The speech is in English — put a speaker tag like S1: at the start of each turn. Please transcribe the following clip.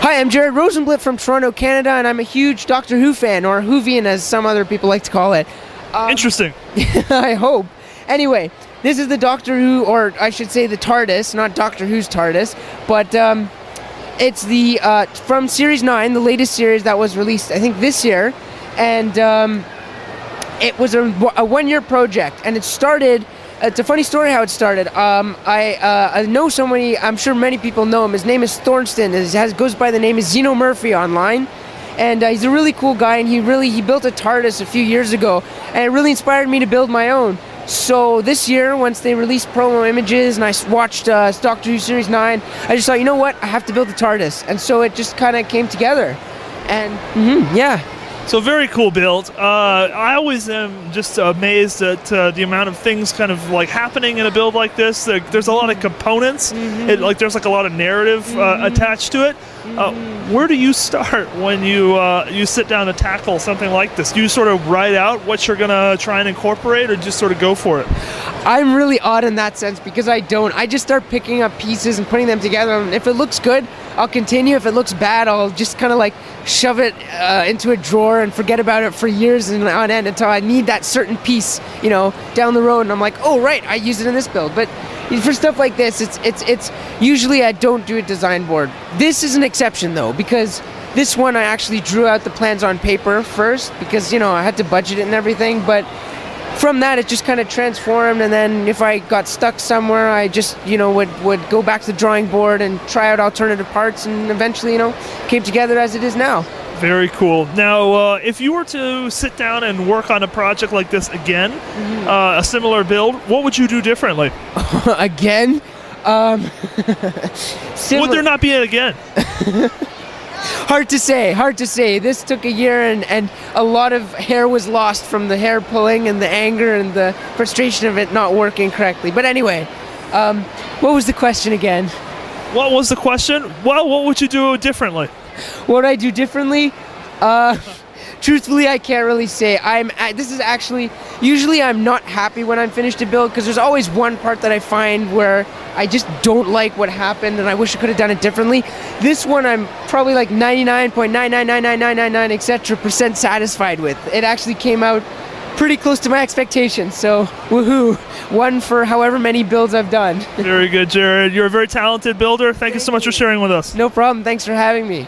S1: Hi, I'm Jared Rosenblit from Toronto, Canada, and I'm a huge Doctor Who fan, or Whovian as some other people like to call it.
S2: Interesting.
S1: I hope. Anyway, this is the Doctor Who, or I should say the TARDIS, not Doctor Who's TARDIS, but it's the from Series 9, the latest series that was released, I think, this year, and it was a one-year project, and it started. It's a funny story how it started. I know somebody, I'm sure many people know him. His name is Thornston. Goes by the name of Zeno Murphy online. And he's a really cool guy, and he built a TARDIS a few years ago, and it really inspired me to build my own. So this year, once they released promo images and I watched Doctor Who Series 9, I just thought, you know what, I have to build a TARDIS. And so it just kind of came together. And yeah.
S2: So very cool build. I always am just amazed at the amount of things kind of like happening in a build like this. There's a lot of components. There's like a lot of narrative attached to it. Where do you start when you sit down to tackle something like this? Do you sort of write out what you're gonna try and incorporate, or just sort of go for it?
S1: I'm really odd in that sense because I just start picking up pieces and putting them together, and if it looks good, I'll continue. If it looks bad, I'll just kind of like shove it into a drawer and forget about it for years and on end until I need that certain piece, down the road, and I'm like, oh right, I use it in this build. But for stuff like this, it's usually I don't do a design board. This is an exception though, because this one I actually drew out the plans on paper first because I had to budget it and everything, but from that it just kind of transformed, and then if I got stuck somewhere, I just would go back to the drawing board and try out alternative parts, and eventually came together as it is now.
S2: Very cool. Now, if you were to sit down and work on a project like this again, a similar build, what would you do differently?
S1: Again?
S2: Would there not be an again?
S1: Hard to say. This took a year, and a lot of hair was lost from the hair pulling and the anger and the frustration of it not working correctly. But anyway, what was the question again?
S2: What was the question? Well, what would you do differently?
S1: What would I do differently? Truthfully, I can't really say. This is actually, usually I'm not happy when I'm finished a build because there's always one part that I find where I just don't like what happened and I wish I could have done it differently. This one I'm probably like 99.9999999 etc% satisfied with. It actually came out pretty close to my expectations, so woohoo. One for however many builds I've done.
S2: Very good, Jared. You're a very talented builder. Thank you so much for sharing with us.
S1: No problem. Thanks for having me.